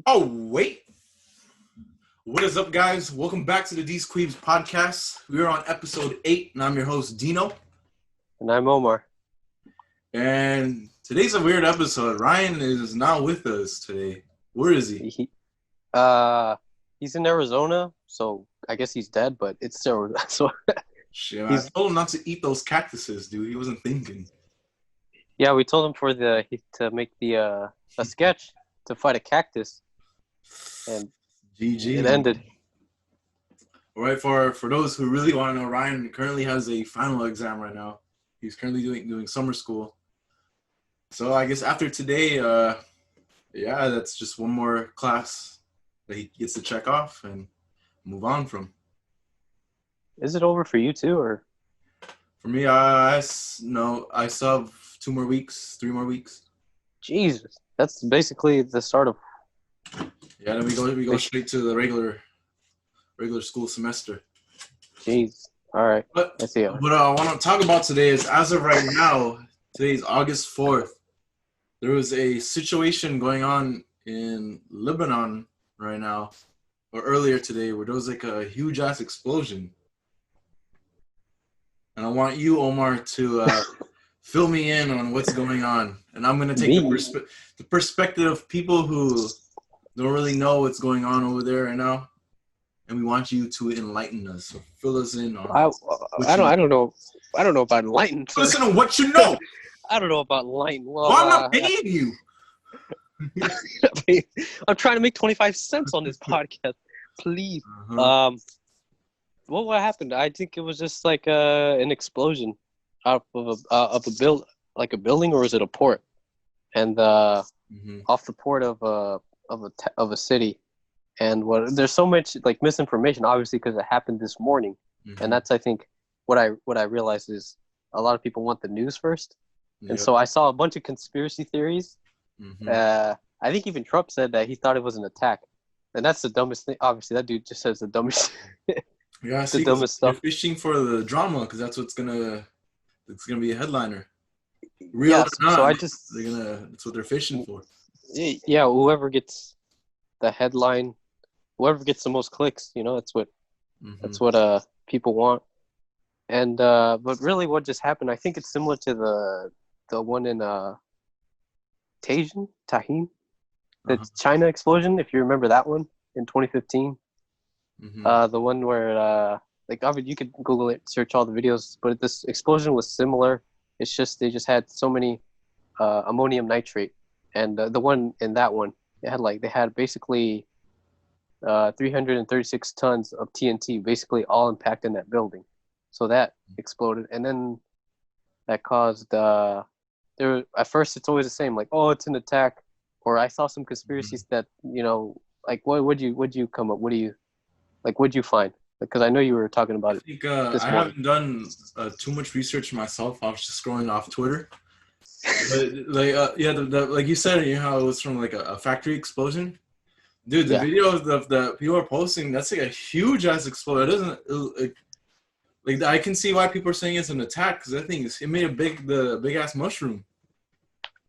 Oh, wait. What is up, guys? Welcome back to the DeezQuibs podcast. We're on episode 8, and I'm your host, Dino. And I'm Omar. And today's a weird episode. Ryan is not with us today. Where is he? He's in Arizona, so I guess he's dead, but it's still so Shit, I told him not to eat those cactuses, dude. He wasn't thinking. yeah, we told him to make a sketch to fight a cactus, and GG. it ended. All right, for those who really want to know, Ryan currently has a final exam right now. He's currently doing summer school. So I guess after today, that's just one more class that he gets to check off and move on from. Is it over for you too, or? For me, I still have 3 more weeks. Jesus, that's basically the start of. Yeah, then we go straight to the regular school semester. Jeez. All right. But I see. what I want to talk about today is, as of right now, today's August 4th. There was a situation going on in Lebanon right now, or earlier today, where there was like a huge ass explosion. And I want you, Omar, to fill me in on what's going on. And I'm going to take the perspective of people who don't really know what's going on over there right now. And we want you to enlighten us. So fill us in on. I don't know. I don't know about enlightened. Listen to what you know. I don't know about enlightened. Well, I'm not paying you. I'm trying to make 25 cents on this podcast. Please. Uh-huh. What happened? I think it was just like an explosion out of a building, or was it a port? And off the port of a city. And there's so much like misinformation, obviously, because it happened this morning. And that's, I think, what I realized is a lot of people want the news first. And so I saw a bunch of conspiracy theories. I think even Trump said that he thought it was an attack. And that's the dumbest thing. Obviously, that dude just says the dumbest Yeah, the dumbest stuff. They're fishing for the drama because that's what's gonna be a headliner. So that's what they're fishing for. Yeah, whoever gets the headline, whoever gets the most clicks, that's what people want. And but really, what just happened? I think it's similar to the one in Tahin, the China explosion. If you remember that one in 2015. The one where obviously you could Google it, search all the videos, but this explosion was similar. It's just they just had so many ammonium nitrate, and the one in that one they had basically 336 tons of TNT basically all impacted in that building, so that exploded, and then that caused at first it's always the same, like, oh, it's an attack, or I saw some conspiracies that like would you come up, what'd you find? Because I know you were talking about it. I think I haven't done too much research myself. I was just scrolling off Twitter. But like you said, how it was from like a factory explosion. Dude, the videos of the people are posting, that's like a huge ass explosion. I can see why people are saying it's an attack, because I think it made the big ass mushroom.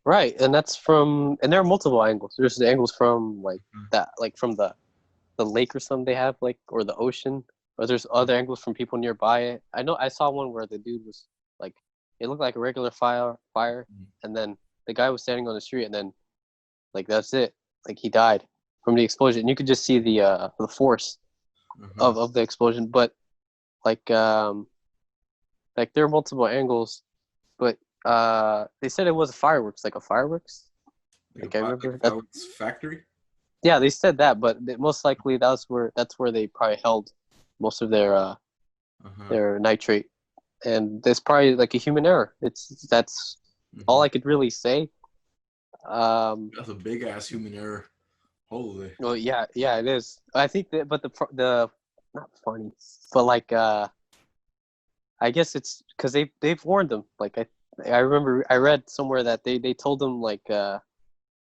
Right, and and there are multiple angles. There's the angles from that, like from the lake or something they have, or the ocean, or there's other angles from people nearby it. I know I saw one where the dude was like, it looked like a regular fire, and then the guy was standing on the street, and then that's it, he died from the explosion. And you could just see the force of the explosion. But there are multiple angles, but they said it was fireworks, I remember that factory. Yeah, they said that, but most likely that's where they probably held most of their nitrate, and there's probably like a human error. That's all I could really say. That's a big ass human error. Holy. Well, yeah, it is. I think that, but the not funny, but I guess it's because they've warned them. I remember I read somewhere that they told them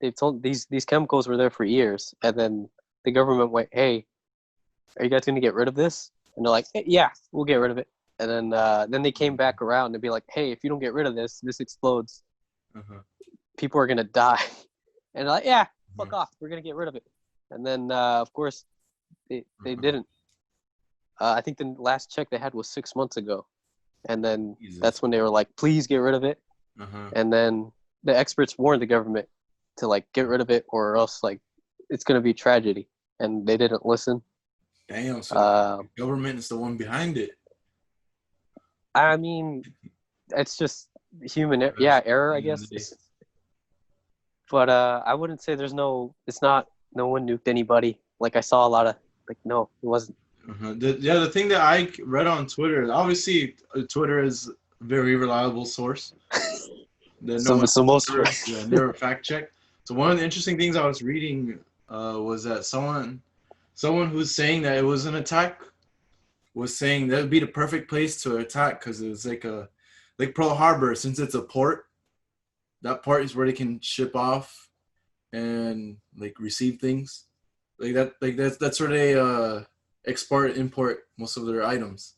they told these chemicals were there for years, and then the government went, "Hey, are you guys going to get rid of this?" And they're like, hey, "Yeah, we'll get rid of it." And then they came back around and be like, "Hey, if you don't get rid of this explodes. People are going to die." And they're like, "Yeah, fuck off, we're gonna get rid of it. And then of course they didn't. I think the last check they had was 6 months ago, and then that's when they were like, please get rid of it. And then the experts warned the government to like get rid of it, or else like it's gonna be tragedy, and they didn't listen. Damn, so the government is the one behind it. I mean, it's just human error, I guess. But I wouldn't say it's not, no one nuked anybody. Like I saw a lot of, like, no, it wasn't. The thing that I read on Twitter, obviously Twitter is a very reliable source. Never fact check. So one of the interesting things I was reading was that someone who's saying that it was an attack was saying that would be the perfect place to attack because it was like Pearl Harbor, since it's a port. That part is where they can ship off and like receive things like that. Like that's where they export, import most of their items.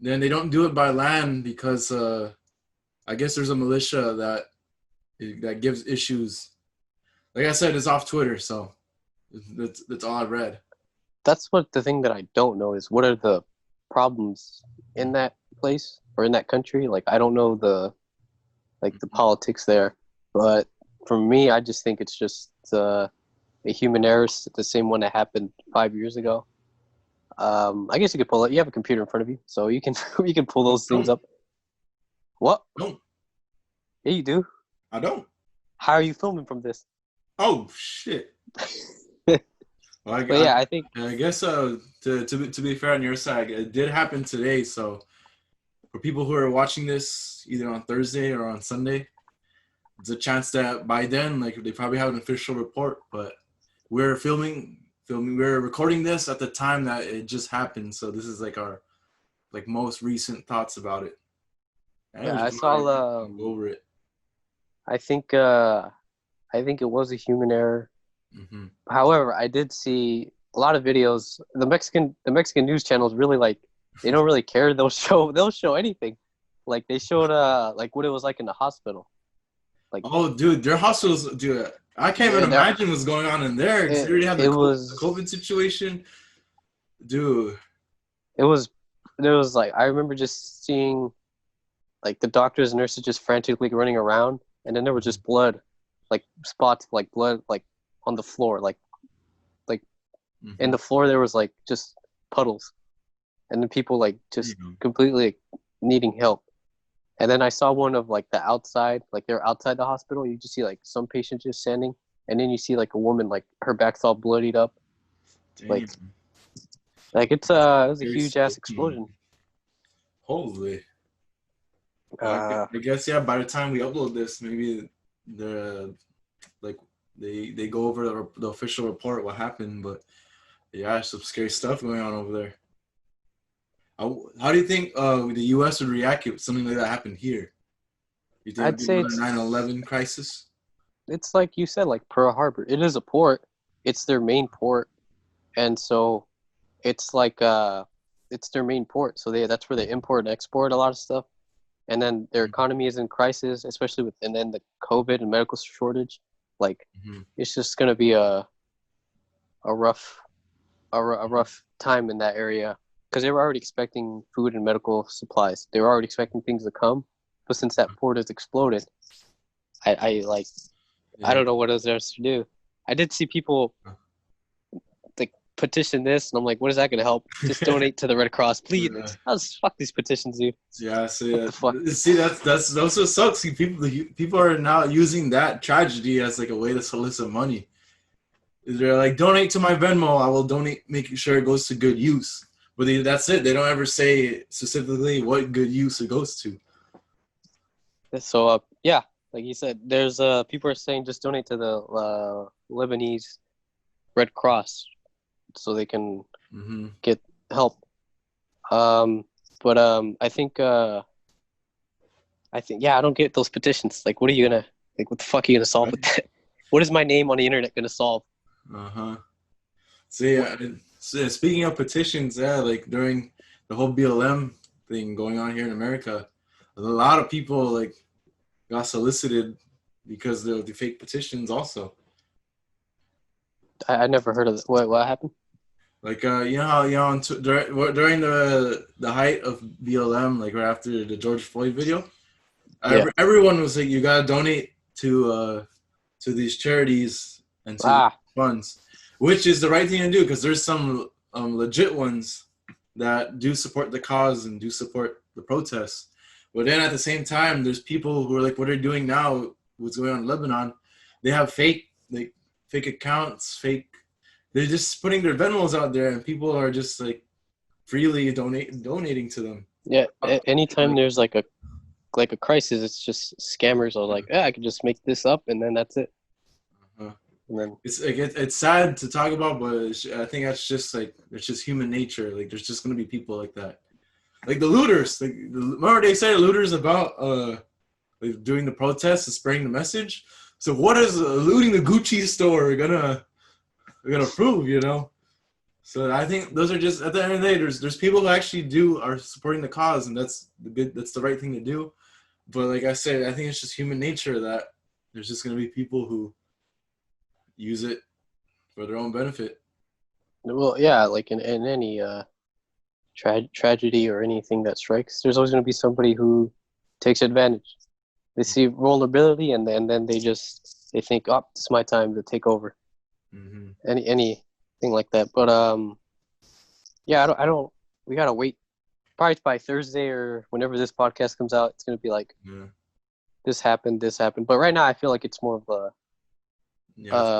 Then they don't do it by land because I guess there's a militia that gives issues. Like I said, it's off Twitter, so that's all I read. That's what the thing that I don't know is, what are the problems in that place or in that country? Like I don't know the politics there, but for me, I just think it's just a human error, the same one that happened 5 years ago. I guess you could pull it. You have a computer in front of you, so you can pull those things up. What? Don't. Yeah, you do. I don't. How are you filming from this? Oh shit. Well, I think. I guess to be fair on your side, it did happen today. So for people who are watching this either on Thursday or on Sunday, there's a chance that by then, like, they probably have an official report. But we're we're recording this at the time that it just happened. So this is like our most recent thoughts about it. Yeah, I saw go over it. I think it was a human error. Mm-hmm. However, I did see a lot of videos. The Mexican news channels really they don't really care. They'll show anything. Like they showed like what it was like in the hospital. Like, oh, dude, their hospitals, dude. I can't even imagine what's going on in there. Because they already have the COVID situation, dude. There was like, I remember just seeing like the doctors and nurses just frantically running around, and then there was just blood, like spots of like blood like on the floor, like in the floor there was like just puddles, and then people like just completely like, needing help. And then I saw one of like the outside, like they're outside the hospital. You just see like some patients just standing, and then you see like a woman, like her back's all bloodied up. Damn. Like it was a huge ass explosion. Holy. I guess by the time we upload this, maybe they go over the official report what happened. But yeah, some scary stuff going on over there. How do you think the U.S. would react if something like that happened here? You think I'd say it's 9/11 crisis? It's like you said, like Pearl Harbor. It is a port. It's their main port, and so it's like it's their main port. So that's where they import and export a lot of stuff. And then their economy is in crisis, especially and then the COVID and medical shortage. Like it's just gonna be a rough time in that area. Because they were already expecting food and medical supplies. They were already expecting things to come. But since that port has exploded, I don't know what else there's to do. I did see people like petition this, and I'm like, what is that going to help? Just donate to the Red Cross, please. Fuck these petitions, dude. Yeah, see, that's also sucks. See, people are now using that tragedy as like a way to solicit money. They're like, donate to my Venmo. I will donate, making sure it goes to good use. But that's it. They don't ever say specifically what good use it goes to. So, yeah, like you said, there's people are saying just donate to the Lebanese Red Cross so they can get help. But I think yeah, I don't get those petitions. Like, what are you gonna what the fuck are you gonna solve with that? What is my name on the internet gonna solve? So yeah. So speaking of petitions, like during the whole BLM thing going on here in America, a lot of people like got solicited because of the fake petitions also. I never heard of it. What happened? Like you know how during the height of BLM, like right after the George Floyd video, Yeah. everyone was like, you gotta donate to these charities and to funds, which is the right thing to do because there's some legit ones that do support the cause and do support the protests. But then at the same time, there's people who are like, what they're doing now, what's going on in Lebanon, they have fake accounts, they're just putting their Venmos out there, and people are just like freely donating to them. Yeah, anytime there's like a crisis, it's just scammers are like, I could just make this up, and then that's it. And then it's like it's sad to talk about, but I think that's just like it's just human nature. Like there's just gonna be people like that, like the looters. Like remember they said looters about like doing the protests and spreading the message. So what is looting the Gucci store gonna prove? You know. So I think those are just at the end of the day. There's people who actually are supporting the cause, and that's the right thing to do. But like I said, I think it's just human nature that there's just gonna be people who use it for their own benefit. Well, yeah, like in any tragedy or anything that strikes, there's always going to be somebody who takes advantage. They see vulnerability and then they think, oh, it's my time to take over. Mm-hmm. Anything like that. But yeah, I don't. We gotta wait. Probably by Thursday or whenever this podcast comes out, it's gonna be like, this happened. But right now, I feel like it's more of a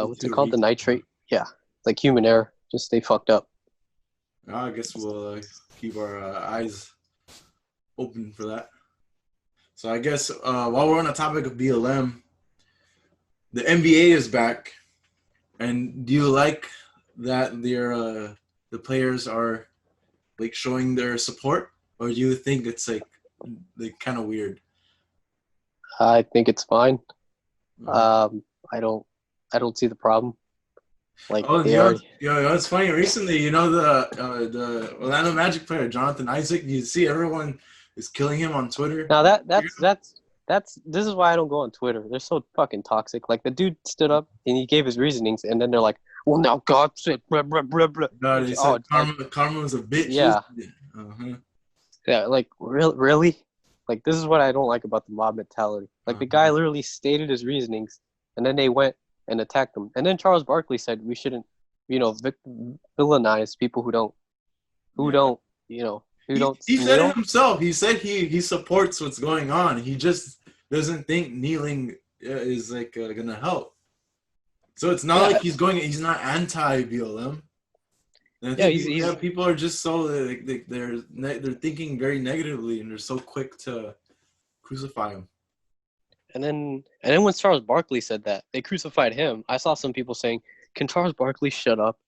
what's it called? The nitrate. Yeah, like human error. Just stay fucked up. I guess we'll keep our eyes open for that. So I guess while we're on the topic of BLM, the NBA is back, and do you like that the players are like showing their support, or do you think it's like kind of weird? I think it's fine. I don't see the problem. Like it's funny. Recently, you know the Orlando Magic player Jonathan Isaac. You see everyone is killing him on Twitter. Now this is why I don't go on Twitter. They're so fucking toxic. Like the dude stood up and he gave his reasonings, and then they're like, "Well, now God said blah blah blah blah." No, they said karma was a bitch. Yeah. Uh-huh. Yeah, like really, like this is what I don't like about the mob mentality. Like the guy literally stated his reasonings, and then they went and attacked him. And then Charles Barkley said we shouldn't, villainize people who don't. He said it himself. He said he supports what's going on. He just doesn't think kneeling is like gonna help. So it's not like he's not anti-BLM. And I think people are just so they're thinking very negatively, and they're so quick to crucify him. And then when Charles Barkley said that, they crucified him. I saw some people saying, "Can Charles Barkley shut up?"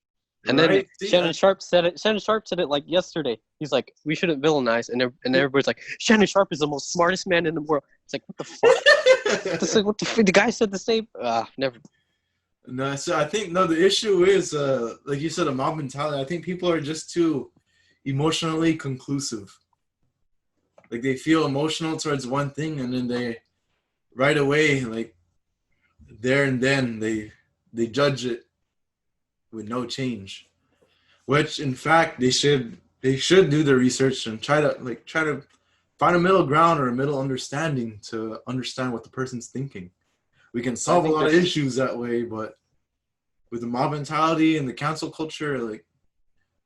And then Shannon Sharp said it. Shannon Sharp said it like yesterday. He's like, "We shouldn't villainize," and everybody's like, "Shannon Sharp is the most smartest man in the world." It's like, what the fuck? It's like, what the guy said the same. Never. No, so I think the issue is like you said, a mob mentality. I think people are just too emotionally conclusive. Like they feel emotional towards one thing, and then they right away, like there and then, they judge it with no change. Which in fact they should do their research and try to find a middle ground or a middle understanding to understand what the person's thinking. We can solve a lot of issues that way, but with the mob mentality and the cancel culture, like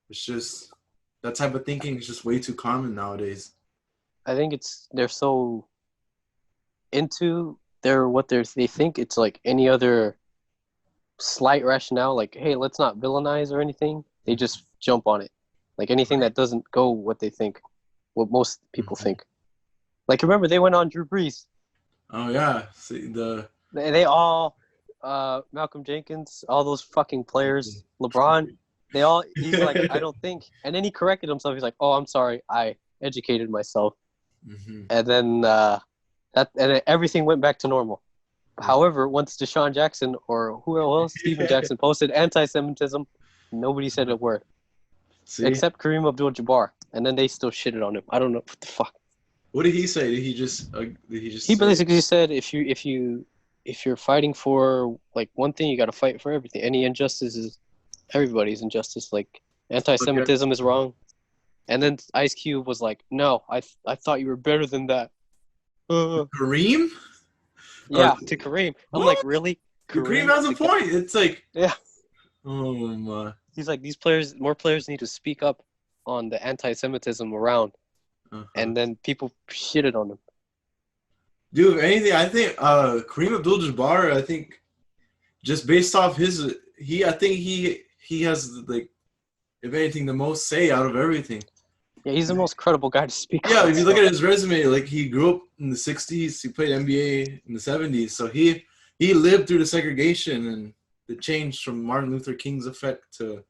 it's just that type of thinking is just way too common nowadays. I think they're so into they think it's like any other slight rationale, like, hey, let's not villainize or anything. They just jump on it, like anything that doesn't go what they think, what most people think. Like remember they went on Drew Brees. Oh yeah, see they all Malcolm Jenkins, all those fucking players, LeBron, he's like, I don't think, and then he corrected himself. He's like, oh, I'm sorry, I educated myself. And then and everything went back to normal. However, once Deshaun Jackson or who else, Steven Jackson posted anti-Semitism, nobody said a word. Except Kareem Abdul-Jabbar, and then they still shitted on him. I don't know what the fuck. What did he say? He basically said if you're fighting for like one thing, you got to fight for everything. Any injustice is everybody's injustice. Like anti-Semitism is wrong, and then Ice Cube was like, "No, I thought you were better than that." Kareem? Yeah, to Kareem. I'm What? like, really? Kareem has a point. It's like, yeah. oh my. He's like, more players need to speak up on the anti-Semitism around, and then people shitted on him. Dude, if anything, I think Kareem Abdul-Jabbar, I think, just based off I think he has, like, if anything, the most say out of everything. Yeah, he's the most credible guy to speak. Yeah, if you look at his resume, like, he grew up in the 60s, he played NBA in the 70s, so he lived through the segregation and the change from Martin Luther King's effect to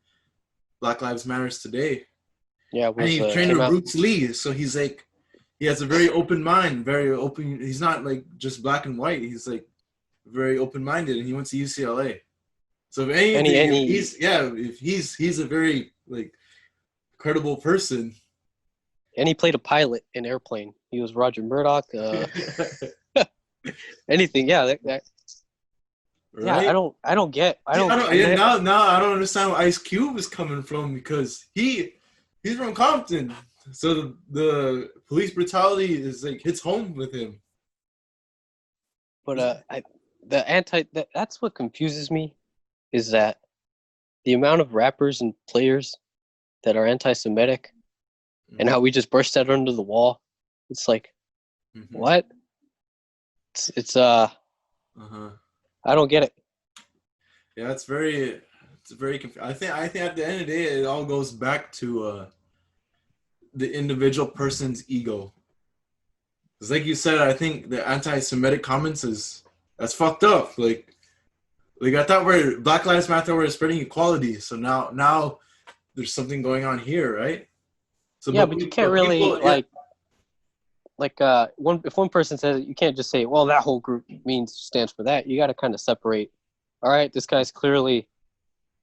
Black Lives Matters today. Yeah, and he trained with Bruce Lee, so he's like, he has a very open mind, very open. He's not like just black and white. He's like very open-minded, and he went to UCLA. So if anything, he's a very like credible person. And he played a pilot in Airplane. He was Roger Murdoch. Anything, yeah. Right? Yeah, I don't get. Now I don't understand where Ice Cube is coming from, because he's from Compton, so the police brutality is like hits home with him. But that's what confuses me, is that the amount of rappers and players that are anti-Semitic, and how we just burst that under the wall. It's like, what? It's I don't get it. Yeah, it's very confusing. I think at the end of the day, it all goes back to the individual person's ego. Because like you said, I think the anti-Semitic comments that's fucked up. Like I thought Black Lives Matter were spreading equality. So now there's something going on here, right? So yeah, but you can't really if one person says it, you can't just say, well, that whole group stands for that. You got to kind of separate. All right, this guy's clearly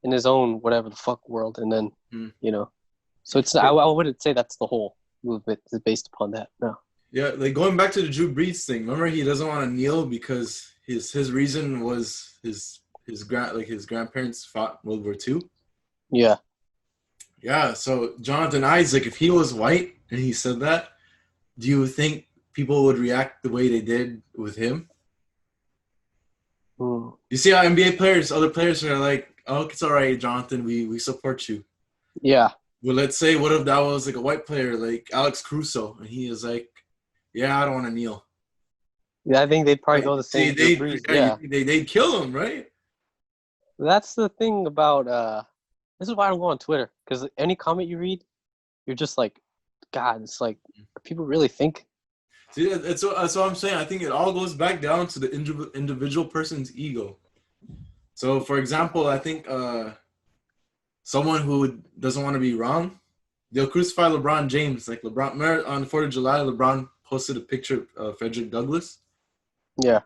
in his own whatever the fuck world, and then so it's I wouldn't say that's the whole movement is based upon that. No. Yeah, like going back to the Drew Brees thing. Remember, he doesn't want to kneel because his reason was his grandparents fought World War II. Yeah. Yeah. So Jonathan Isaac, if he was white and he said that, do you think people would react the way they did with him? You see how NBA players, other players are like, "Oh, it's all right, Jonathan. We support you." Yeah. Well, let's say, what if that was like a white player, like Alex Caruso, and he is like, "Yeah, I don't want to kneel." Yeah, I think they'd probably go the same. They'd kill him, right? That's the thing about this is why I don't go on Twitter, because any comment you read, you're just like, God, it's like, people really think. See, that's what I'm saying. I think it all goes back down to the individual person's ego. So, for example, I think someone who doesn't want to be wrong, they'll crucify LeBron James. Like LeBron, on the 4th of July, LeBron posted a picture of Frederick Douglass. Yeah.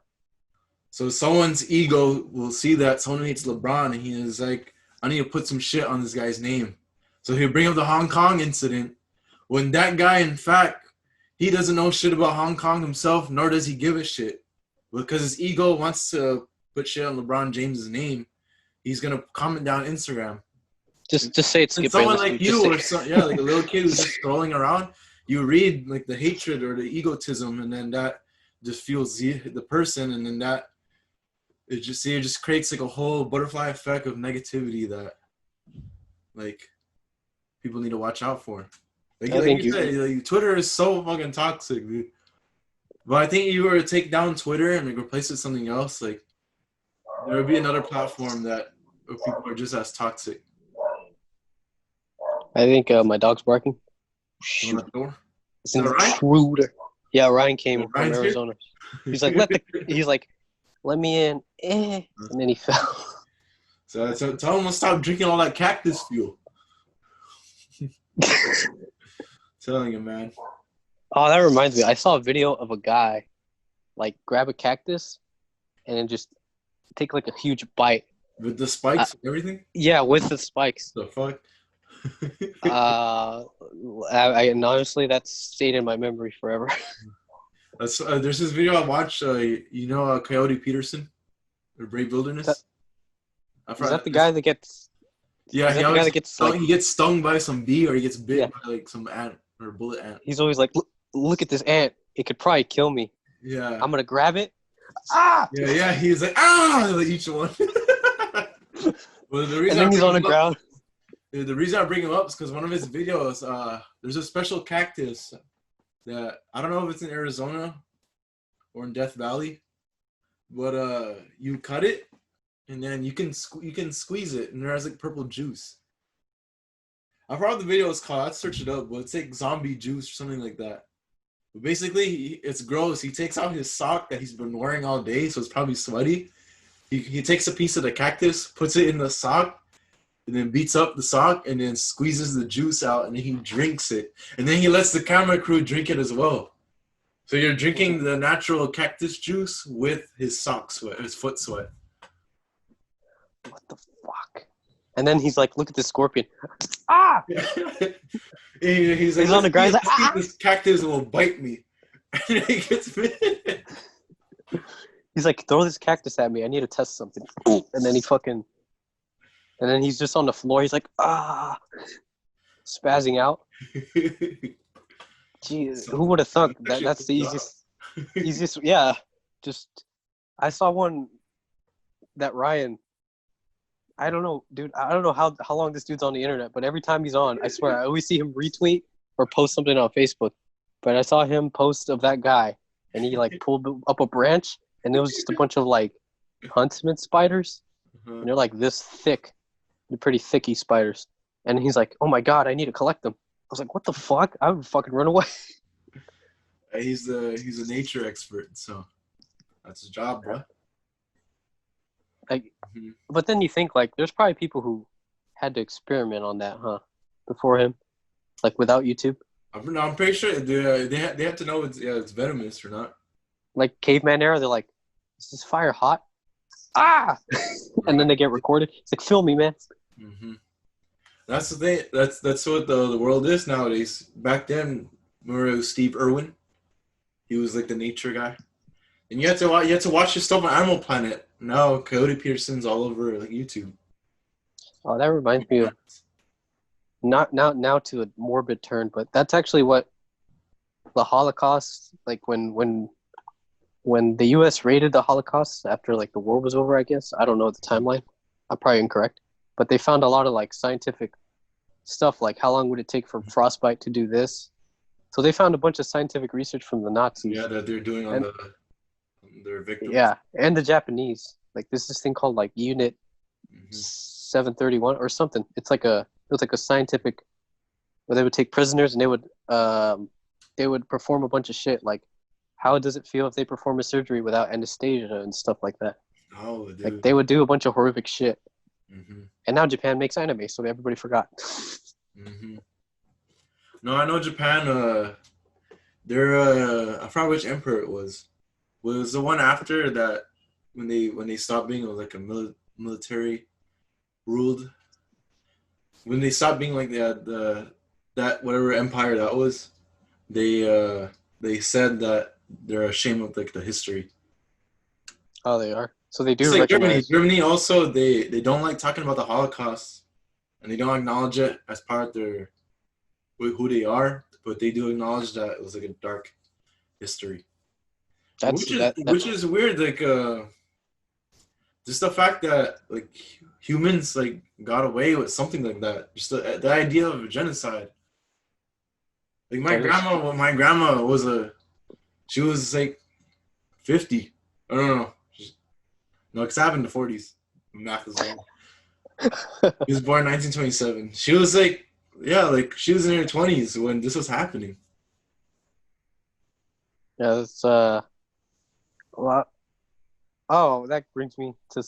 So someone's ego will see that someone hates LeBron, and he is like, I need to put some shit on this guy's name. So he'll bring up the Hong Kong incident, when that guy, in fact, he doesn't know shit about Hong Kong himself, nor does he give a shit. Because his ego wants to put shit on LeBron James's name, he's going to comment down Instagram. Just say it's Skip someone like you, or like a little kid who's just scrolling around, you read like the hatred or the egotism, and then that just fuels the person, and then that it just creates like a whole butterfly effect of negativity that like people need to watch out for. Like you said, Twitter is so fucking toxic, dude. But I think if you were to take down Twitter and like replace it with something else, like there would be another platform that people are just as toxic. I think my dog's barking. Shoot. It's an intruder. Yeah, Ryan came from Arizona. He's like, let me in. And then he fell. So tell him to stop drinking all that cactus fuel. Telling him, man. Oh, that reminds me. I saw a video of a guy like grab a cactus and then just take like a huge bite. With the spikes and everything? Yeah, with the spikes. The fuck? I honestly, that's stayed in my memory forever. There's this video I watched. Coyote Peterson, the Brave Wilderness. Is that the guy that gets? Yeah, Is that the guy that gets like he gets stung by some bee or he gets bit Yeah. by like some ant or bullet ant. he's always like, look at this ant. It could probably kill me. Yeah. I'm gonna grab it. Ah! Yeah. He's like, ah, like each one. Well, And then he's on the ground. The reason I bring him up is because one of his videos, there's a special cactus that I don't know if it's in Arizona or in Death Valley, but you cut it and then you can squeeze it and there has like purple juice. I forgot what the video is called. I'd search it up, but it's like zombie juice or something like that. But basically, it's gross. He takes out his sock that he's been wearing all day, so it's probably sweaty. He takes a piece of the cactus, puts it in the sock, and then beats up the sock, and then squeezes the juice out, and then he drinks it. And then he lets the camera crew drink it as well. So you're drinking the natural cactus juice with his sock sweat, his foot sweat. What the fuck? And then he's like, look at this scorpion. Ah! he's like, on the ground. He's like, ah! This cactus will bite me. And he gets bit. He's like, throw this cactus at me. I need to test something. And then and then he's just on the floor. He's like, ah, spazzing out. Jeez, who would have thought that's the easiest. Yeah, just I saw one that Ryan. I don't know, dude. I don't know how long this dude's on the internet, but every time he's on, I swear, I always see him retweet or post something on Facebook. But I saw him post of that guy, and he like pulled up a branch, and it was just a bunch of like huntsman spiders, and they're like this thick, they're pretty thicky spiders. And he's like, "Oh my god, I need to collect them." I was like, "What the fuck? I would fucking run away." He's a nature expert, so that's his job, bro. But then you think like there's probably people who had to experiment on that, huh? Before him, like without YouTube. I'm pretty sure they have to know it's venomous or not. Like caveman era, they're like, "Is this fire hot?" Ah, and then they get recorded. It's like, "Film me, man." Mm-hmm. That's the thing. That's what the world is nowadays. Back then, remember it was Steve Irwin. He was like the nature guy, and you had to watch his stuff on Animal Planet. Now Coyote Peterson's all over like YouTube. Oh, that reminds me of not now to a morbid turn, but that's actually what the Holocaust, like when the U.S. raided the Holocaust after like the war was over. I guess I don't know the timeline. I'm probably incorrect, but they found a lot of like scientific stuff, like how long would it take for frostbite to do this. So they found a bunch of scientific research from the Nazis. Yeah, that they're doing on their victims. Yeah, and the Japanese. Like there's this thing called like Unit 731 or something. It was like a scientific where they would take prisoners and they would perform a bunch of shit like how does it feel if they perform a surgery without anesthesia and stuff like that. Oh, dude. Like they would do a bunch of horrific shit. Mm-hmm. And now Japan makes anime, so everybody forgot. Mm-hmm. No, I know Japan. They're I forgot which emperor it was. Was the one after that when they stopped being like a military ruled? When they stopped being like that whatever empire that was, they said that they're ashamed of like the history. Oh, they are. So they do. It's like recognize. Germany also they don't like talking about the Holocaust, and they don't acknowledge it as part of their who they are, but they do acknowledge that it was like a dark history. Which is weird, like just the fact that like humans like got away with something like that. Just the idea of a genocide. Like my grandma was she was like 50. I don't know. No, it's happened in the 40s. Math is wrong. He was born in 1927. She was like, yeah, like she was in her 20s when this was happening. Yeah, it's well, oh, that brings me to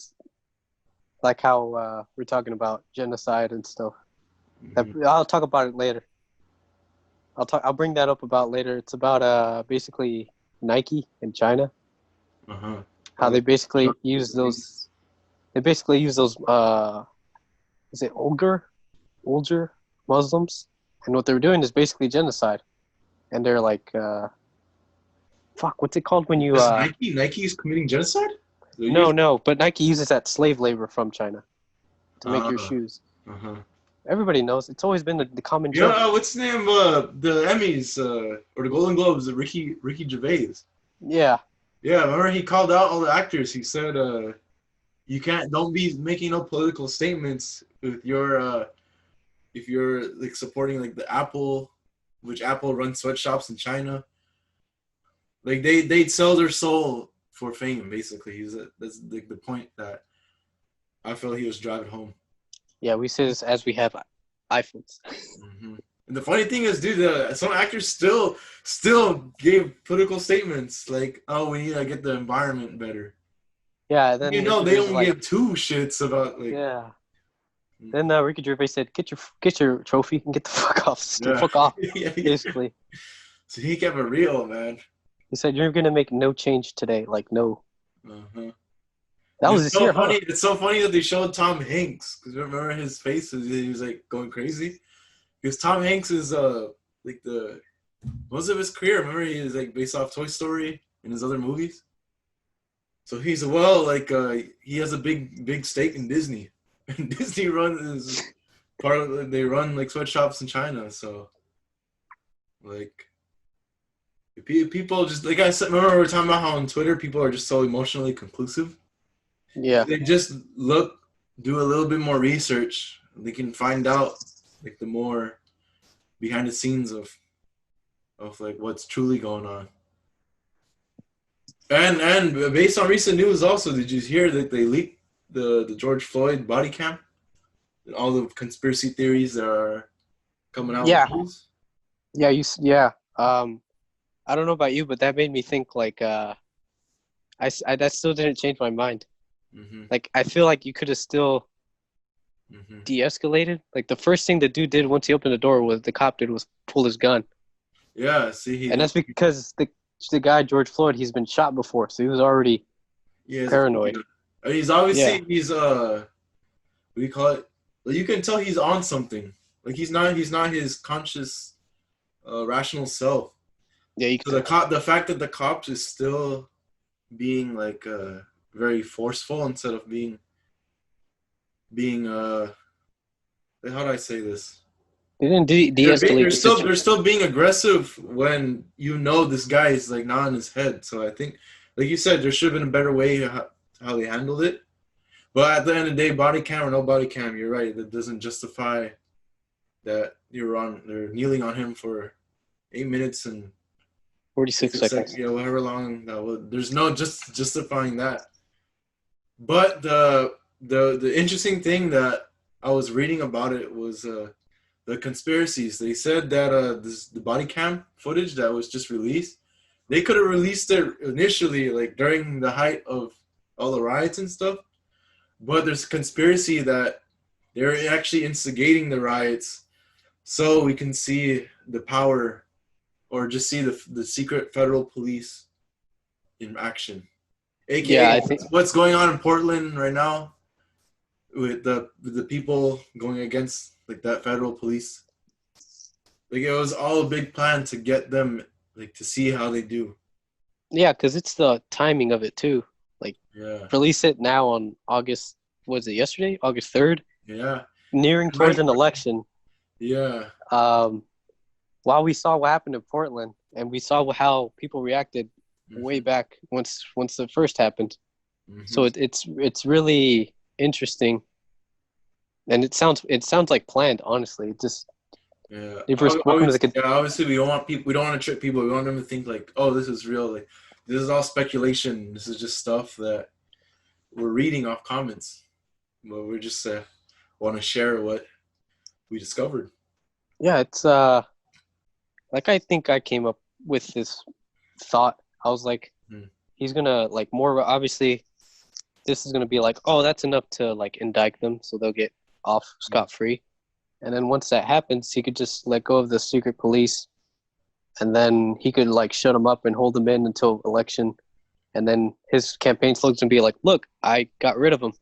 like how we're talking about genocide and stuff. Mm-hmm. I'll talk about it later. I'll bring that up about later. It's about basically Nike in China. Uh-huh. How they basically use those. They basically use those. Is it Uyghur Muslims? And what they're doing is basically genocide. And they're like, fuck, what's it called when you? Nike is committing genocide? No, but Nike uses that slave labor from China to make your shoes. Uh-huh. Everybody knows. It's always been the common joke. Yeah, what's his name? The Emmys or the Golden Globes, Ricky Gervais. Yeah. Yeah, remember he called out all the actors. He said, "You don't be making no political statements with your if you're like supporting like the Apple, which Apple runs sweatshops in China. Like they'd sell their soul for fame, basically. That's like the point that I feel he was driving home. Yeah, we say this as we have iPhones. Mm-hmm. And the funny thing is, dude, some actors still gave political statements like, "Oh, we need to get the environment better." Yeah, then You know, they only give two shits about like. Yeah. Then Ricky Gervais said, "Get your trophy and get the fuck off. Yeah. Fuck off." Yeah. Basically. So he kept it real, man. He said, "You're gonna make no change today." Like no. Uh-huh. That was so funny. Huh? It's so funny that they showed Tom Hanks because remember his face? He was like going crazy because Tom Hanks is like the most of his career. Remember he is like based off Toy Story and his other movies. So he's he has a big stake in Disney, and Disney runs part of they run like sweatshops in China. So like people just like I said. Remember we were talking about how on Twitter people are just so emotionally conclusive. Yeah. They just do a little bit more research. They can find out like the more behind the scenes of like what's truly going on. And based on recent news also, did you hear that they leaked the George Floyd body cam? And all the conspiracy theories that are coming out. Yeah. Yeah. I don't know about you, but that made me think like I that still didn't change my mind. Mm-hmm. Like I feel like you could have still de-escalated. Like the first thing the dude did once he opened the door was pull his gun. Yeah, see, and that's because the guy George Floyd, he's been shot before, so he was already paranoid. He's obviously he's what do you call it? Like, you can tell he's on something. Like he's not his conscious, rational self. Yeah, you can. So the fact that the cops is still being like very forceful instead of being how do I say this? They didn't de-escalate. They're still being aggressive when you know this guy is like not in his head. So I think, like you said, there should have been a better way how they handled it. But at the end of the day, body cam or no body cam, you're right. That doesn't justify that they're kneeling on him for 8 minutes and 46 seconds. Yeah, however long that was. There's no justifying that. But the interesting thing that I was reading about it was the conspiracies. They said that the body cam footage that was just released, they could have released it initially, like during the height of all the riots and stuff. But there's a conspiracy that they're actually instigating the riots so we can see the power or just see the secret federal police in action. AKA, I think what's going on in Portland right now with the people going against like that federal police. Like it was all a big plan to get them like to see how they do. Yeah, because it's the timing of it too. Like release it now on August, was it yesterday? August 3rd? Yeah. Nearing towards an election. Yeah. While we saw what happened in Portland and we saw how people reacted way back once the first happened. Mm-hmm. So it's really interesting. And it sounds like planned, honestly. It just obviously we don't want to trick people. We want them to think like, oh, this is real. Like this is all speculation. This is just stuff that we're reading off comments. But we're just want to share what we discovered. Yeah, it's like I think I came up with this thought. I was like, he's gonna like more obviously. This is gonna be like, oh, that's enough to like indict them, so they'll get off scot-free. And then once that happens, he could just let go of the secret police, and then he could like shut them up and hold them in until election. And then his campaign slogan's gonna be like, look, I got rid of them.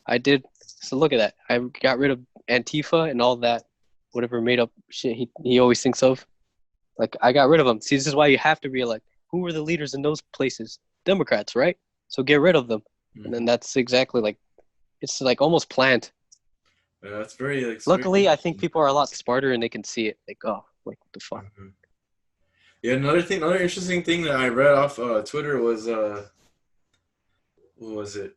I did. So look at that. I got rid of Antifa and all that, whatever made up shit he always thinks of. Like, I got rid of them. See, this is why you have to reelect. Who were the leaders in those places? Democrats, right? So get rid of them. And then that's exactly like, it's like almost planned. Yeah, that's very like. Luckily, I think people are a lot smarter and they can see it. Like, oh, like what the fuck? Mhm. Yeah, another interesting thing that I read off Twitter was what was it?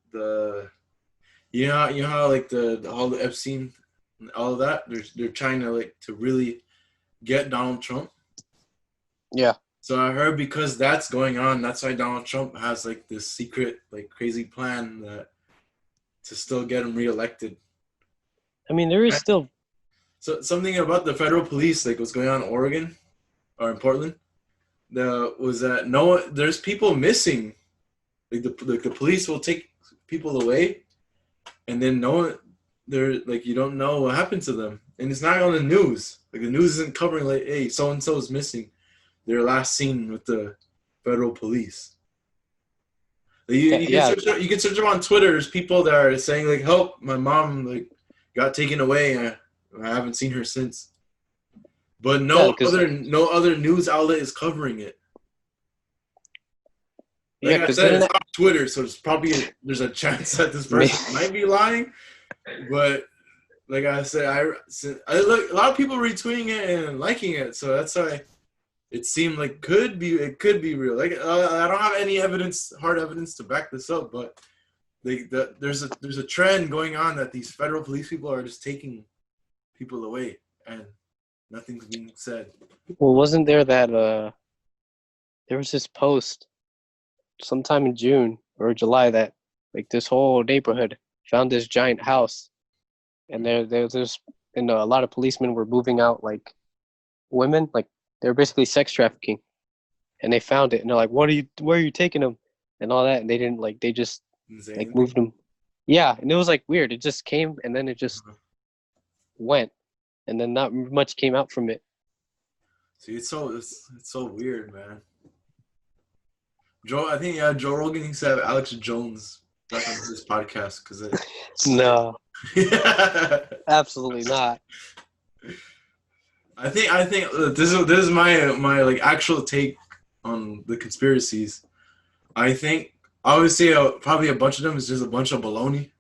You know how like the all the Epstein, all of that. They're trying to like to really get Donald Trump. Yeah. So I heard because that's going on, that's why Donald Trump has like this secret like crazy plan that to still get him reelected. I mean, there is still. So something about the federal police, like what's going on in Oregon or in Portland, was that there's people missing. Like the police will take people away, and then no one, they're like you don't know what happened to them, and it's not on the news. Like the news isn't covering like, hey, so and so is missing. They're last seen with the federal police. Like, you can search them on Twitter. There's people that are saying like, help, my mom like got taken away. I haven't seen her since. But no other news outlet is covering it. Like I said, it's on Twitter, so there's a chance that this person might be lying. But like I said, I look a lot of people retweeting it and liking it, so that's why it seemed like it could be real. Like I don't have any hard evidence to back this up, but there's a trend going on that these federal police people are just taking people away and nothing's being said. Well, wasn't there that there was this post sometime in June or July that like this whole neighborhood found this giant house, and there's and a lot of policemen were moving out like women, like they were basically sex trafficking, and they found it and they're like, where are you taking them and all that, and they didn't like they just like moved them. Yeah, and it was like weird. It just came and then it just went, and then not much came out from it. See, it's so weird, man. Joe Rogan needs to have Alex Jones back on his podcast because no, absolutely not. I think this is my like actual take on the conspiracies. I think obviously probably a bunch of them is just a bunch of baloney.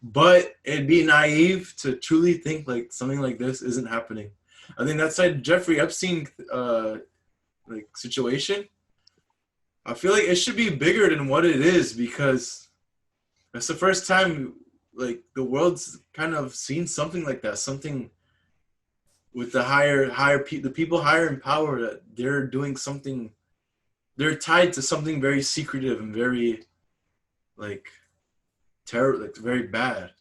But it'd be naive to truly think like something like this isn't happening. I think that's like Jeffrey Epstein like situation. I feel like it should be bigger than what it is because that's the first time like the world's kind of seen something like that. Something with the people higher in power that they're doing something. They're tied to something very secretive and very like very bad.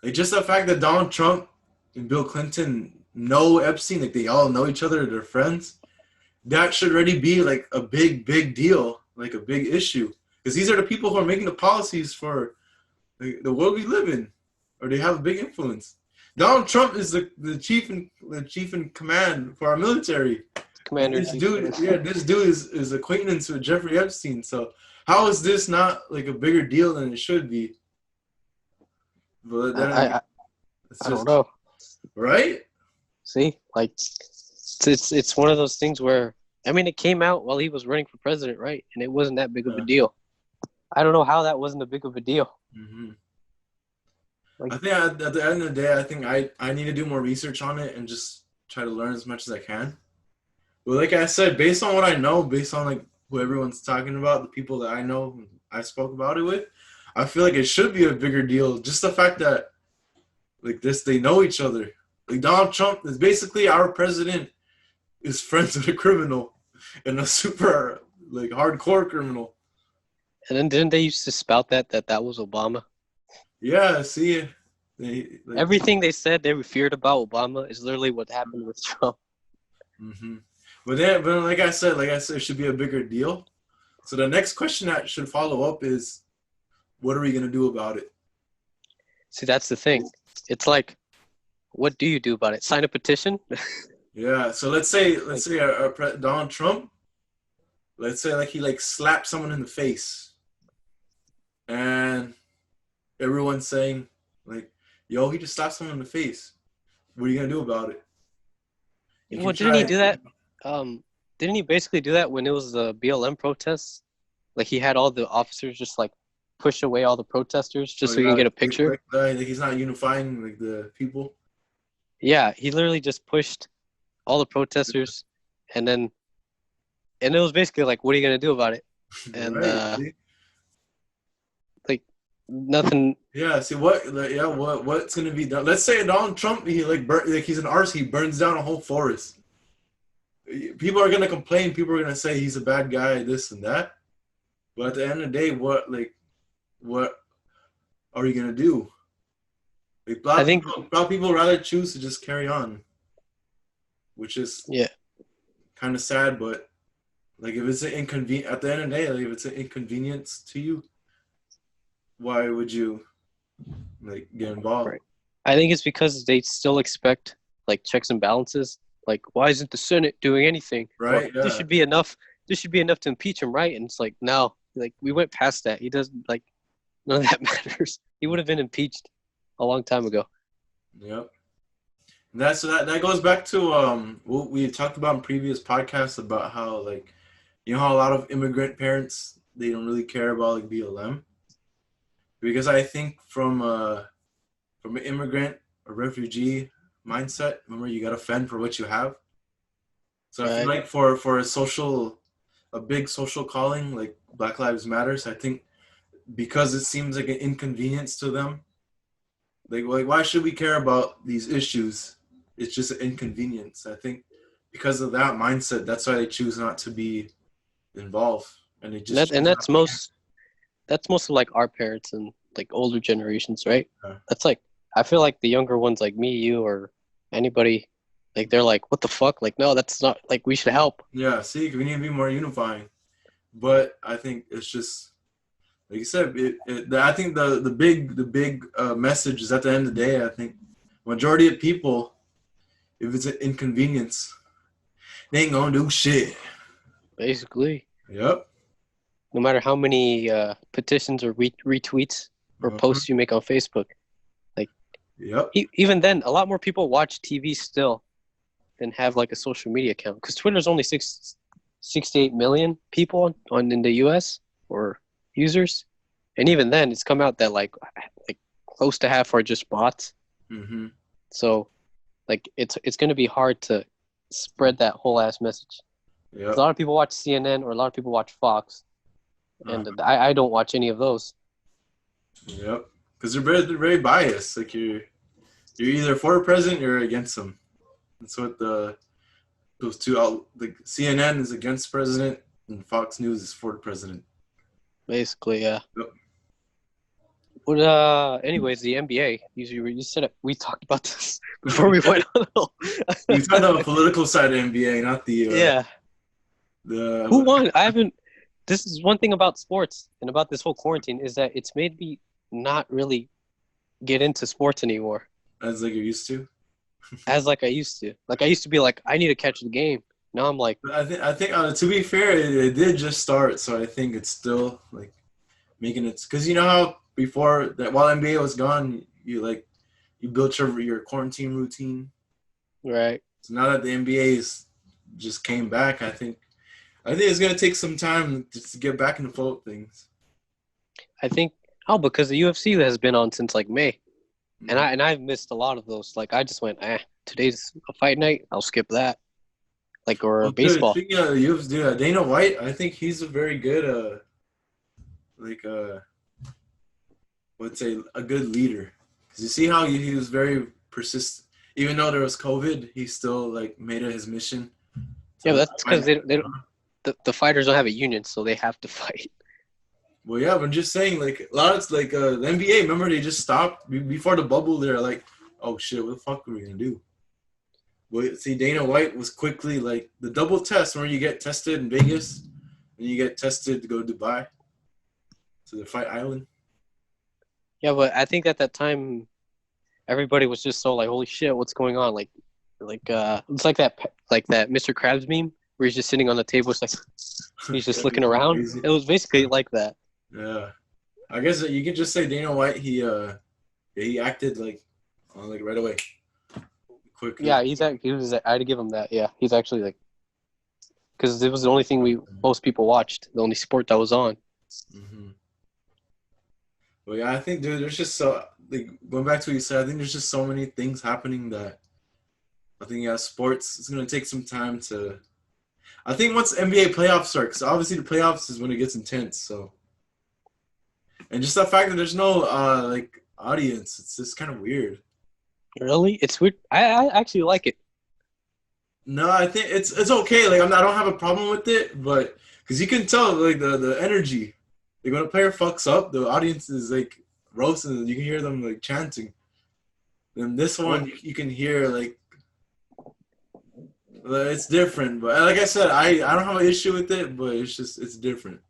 Like just the fact that Donald Trump and Bill Clinton know Epstein, like they all know each other, they're friends. That should already be like a big deal, like a big issue, because these are the people who are making the policies for the world we live in, or they have a big influence. Donald Trump is the chief in command for our military. Commander. This dude is acquaintance with Jeffrey Epstein. So how is this not like a bigger deal than it should be? But then I don't know. Right? See, like it's one of those things where I mean it came out while he was running for president, right? And it wasn't that big of a deal. I don't know how that wasn't a big of a deal. Mm-hmm. Like, I think at the end of the day, I think I need to do more research on it and just try to learn as much as I can. But like I said, based on what I know, based on like who everyone's talking about, the people that I know, I spoke about it with, I feel like it should be a bigger deal. Just the fact that like they know each other. Like Donald Trump is basically our president is friends with a criminal and a super like hardcore criminal. and then didn't they used to spout that was Obama? Yeah, see, everything they said they feared about Obama is literally what happened with Trump. Mm-hmm. But like I said, it should be a bigger deal. So the next question that should follow up is, what are we gonna do about it? See, that's the thing. It's like, what do you do about it? Sign a petition? Yeah. So let's say Donald Trump. Let's say like he like slapped someone in the face, and everyone's saying like, "Yo, he just slapped someone in the face. What are you gonna do about it?" Well, didn't he do that? Didn't he basically do that when it was the BLM protests? Like he had all the officers just like push away all the protesters just so he can get a picture. Like he's not unifying like the people. Yeah, he literally just pushed all the protesters, and it was basically like, what are you gonna do about it? And Right. like nothing. Yeah. See what? Like, yeah. What's gonna be done? Let's say Donald Trump. He he's an arse. He burns down a whole forest. People are gonna complain. People are gonna say he's a bad guy. This and that. But at the end of the day, what are you gonna do? Like, a lot of people rather choose to just carry on, which is kind of sad. But like, if it's an inconvenience at the end of the day, like if it's an inconvenience to you, why would you like get involved? Right. I think it's because they still expect like checks and balances. Like, why isn't the Senate doing anything? Right. This should be enough. This should be enough to impeach him, right? And it's like, no, like we went past that. He doesn't like none of that matters. He would have been impeached a long time ago. Yep. And that goes back to what we talked about in previous podcasts about how like how a lot of immigrant parents, they don't really care about like BLM, because I think from an immigrant or refugee mindset, remember, you gotta fend for what you have. So I feel like for a big social calling like Black Lives Matters, I think because it seems like an inconvenience to them, like why should we care about these issues? It's just an inconvenience. I think because of that mindset, that's why they choose not to be involved, and they just that's most of like our parents and like older generations, right? That's like, I feel like the younger ones, like me, you, or anybody, like they're like, what the fuck? Like, no, that's not, like, we should help. Yeah, see, we need to be more unifying. But I think it's just, like you said, I think the big message is, at the end of the day, I think majority of people, if it's an inconvenience, they ain't gonna do shit. Basically. Yep. No matter how many petitions or retweets or posts you make on Facebook. Like, yep. Even then, a lot more people watch TV still than have like a social media account, because Twitter's only 68 million people in the US or users, and even then it's come out that like close to half are just bots. Mm-hmm. So like it's going to be hard to spread that whole ass message. Yep. A lot of people watch CNN, or a lot of people watch Fox, and I don't watch any of those. Yep, because they're very biased. Like you're either for the president or against him. That's what those two like CNN is against the president and Fox News is for the president. Basically, yeah. Yep. But anyways, the NBA. You said it. We talked about this before we went on. We talked about the political side of NBA, not the Who won? I haven't. This is one thing about sports and about this whole quarantine, is that it's made me not really get into sports anymore. As like you're used to. As like I used to. Like I used to be like, I need to catch the game. Now I'm like, I think to be fair, it did just start, so I think it's still like making it, because you know how before that, while NBA was gone, you built your quarantine routine. Right. So now that the NBA just came back, I think it's gonna take some time just to get back in the flow of things. I think because the UFC has been on since like May, and I've missed a lot of those. Like I just went, today's a fight night, I'll skip that. Like, or baseball. Speaking of the UFC, Dana White, I think he's a very good let's say a good leader. Because you see how he was very persistent. Even though there was COVID, he still like made it his mission. Yeah, that's because they don't. The fighters don't have a union, so they have to fight. Well, yeah, but I'm just saying, like, a lot of, like, the NBA, remember, they just stopped before the bubble. They're like, oh, shit, what the fuck are we going to do? Well, see, Dana White was quickly, like, the double test where you get tested in Vegas and you get tested to go to Dubai, to the fight island. Yeah, but I think at that time, everybody was just so like, holy shit, what's going on? Like it's like that Mr. Krabs meme where he's just sitting on the table, it's like he's just looking around. Crazy. It was basically like that. Yeah, I guess you could just say Dana White. He acted like right away, quickly. Yeah, he was. I had to give him that. Yeah, he's actually like, because it was the only thing most people watched, the only sport that was on. Mm-hmm. But yeah, I think, dude, there's just so, like, going back to what you said, I think there's just so many things happening that I think, yeah, sports is going to take some time to. I think once NBA playoffs start, because obviously the playoffs is when it gets intense. So, and just the fact that there's no like audience, it's just kind of weird. Really? It's weird. I actually like it. No, I think it's okay. Like I don't have a problem with it, but because you can tell like the energy, like when a player fucks up, the audience is like roasting. You can hear them like chanting. Then this one, you can hear like it's different. But like I said, I don't have an issue with it, but it's different.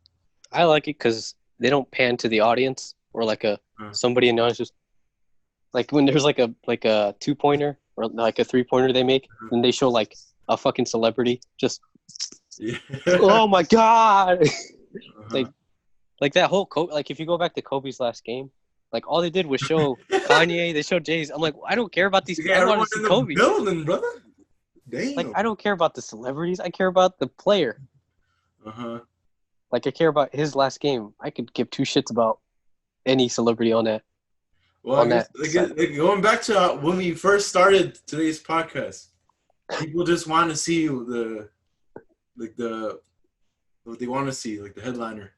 I like it because they don't pan to the audience or like somebody in the audience just like when there's like a 2-pointer or like a 3-pointer they make, and they show like a fucking celebrity just Yeah. oh my god. like that whole like if you go back to Kobe's last game, like all they did was show Kanye, they showed Jay's. I'm like, I don't care about these. Yeah, I want to see Kobe. Building, brother. Damn. Like I don't care about the celebrities. I care about the player. Like I care about his last game. I could give two shits about any celebrity on that. Well, going back to when we first started today's podcast, people just want to see what they want to see, like the headliner.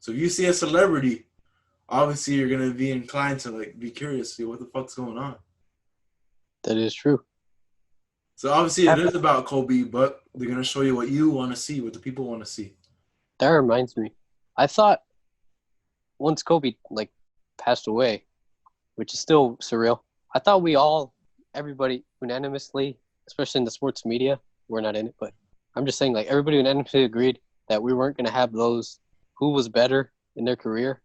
So if you see a celebrity, obviously you're gonna be inclined to like be curious, see what the fuck's going on. That is true. So obviously it is about Kobe, but they're gonna show you what you want to see, what the people want to see. That reminds me. I thought once Kobe like passed away, which is still surreal, I thought everybody unanimously, especially in the sports media, we're not in it, but I'm just saying like everybody unanimously agreed that we weren't gonna have those who was better in their career.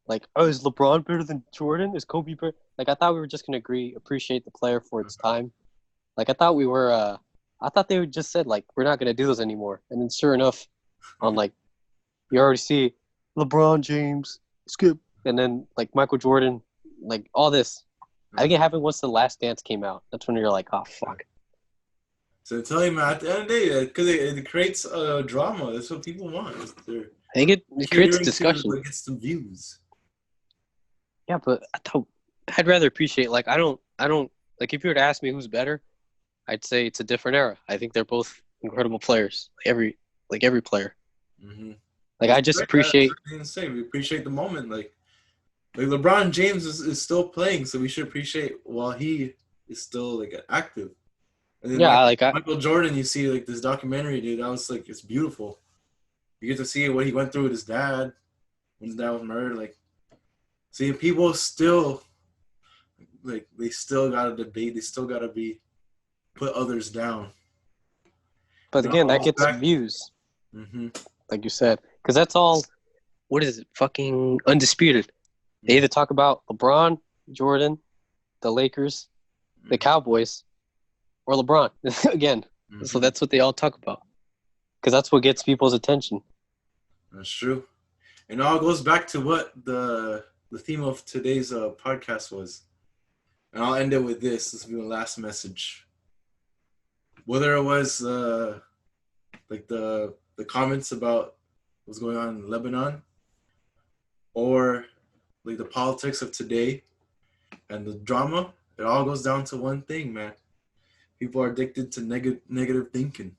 Like, oh, is LeBron better than Jordan? Is Kobe better? Like, I thought we were just gonna appreciate the player for its time. Like, I thought we were. I thought they would just said like we're not gonna do those anymore. And then sure enough, on like you already see LeBron James, Skip, and then like Michael Jordan, like all this. I think it happened once The Last Dance came out. That's when you're like, oh fuck. So tell you, man, at the end of the day, because it creates drama. That's what people want. I think it creates discussion. It gets some views. Yeah, but I'd rather appreciate. Like, I don't. Like, if you were to ask me who's better, I'd say it's a different era. I think they're both incredible players. Every player. Mm-hmm. Like, I just appreciate. We appreciate the moment. Like LeBron James is still playing, so we should appreciate while he is still like active. And then yeah, Michael Jordan, you see like this documentary, dude. That was like it's beautiful. You get to see what he went through with his dad when his dad was murdered. Like, see, people still like they still gotta debate. They still gotta put others down. But again, that gets views. Mm-hmm. Like you said, because that's all. What is it? Fucking undisputed. They either talk about LeBron, Jordan, the Lakers, the Cowboys, or LeBron again. Mm-hmm. So that's what they all talk about because that's what gets people's attention. That's true. And it all goes back to what the theme of today's podcast was. And I'll end it with this. This will be my last message. Whether it was like the comments about what's going on in Lebanon or like the politics of today and the drama, it all goes down to one thing, man. People are addicted to negative thinking.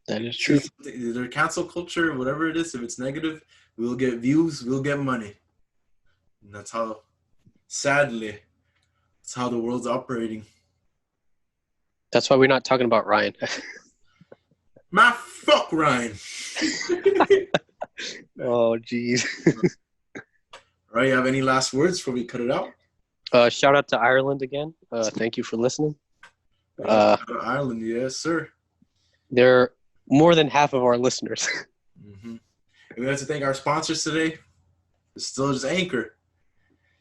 That is true. Their cancel culture, whatever it is, if it's negative, we'll get views, we'll get money. And that's how, sadly, that's how the world's operating. That's why we're not talking about Ryan. My fuck Ryan. Oh, jeez. All right, you have any last words before we cut it out? Shout out to Ireland again. Thank you for listening. Ireland, yes, sir. They're more than half of our listeners. Mm-hmm. And we have to thank our sponsors today. It's still just Anchor.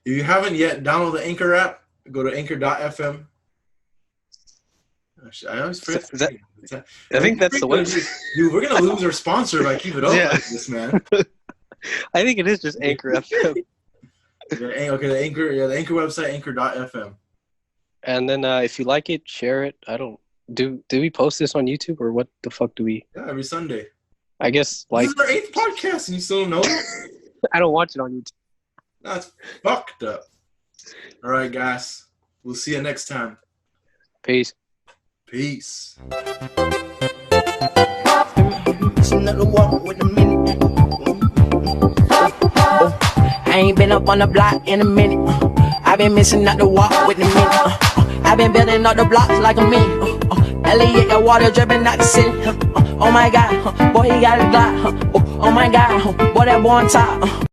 If you haven't yet, download the Anchor app. Go to anchor.fm. I always forget. I think that's the way. Dude, we're going to lose our sponsor if I keep it up like this, man. I think it is just Anchor FM. Okay, the Anchor website, anchor.fm. And then if you like it, share it. I don't do we post this on YouTube or what the fuck do we? Yeah, every Sunday. I guess like this is our 8th podcast and you still don't know it? I don't watch it on YouTube. That's fucked up. All right, guys. We'll see you next time. Peace. Peace. Another walk with a minute. I ain't been up on the block in a minute. I've been missing out the walk with the minute. I've been building up the blocks like a minute. Elliot, got water dripping out the city. Oh my God, boy, he got a Glock. Oh my God, boy, that boy on top.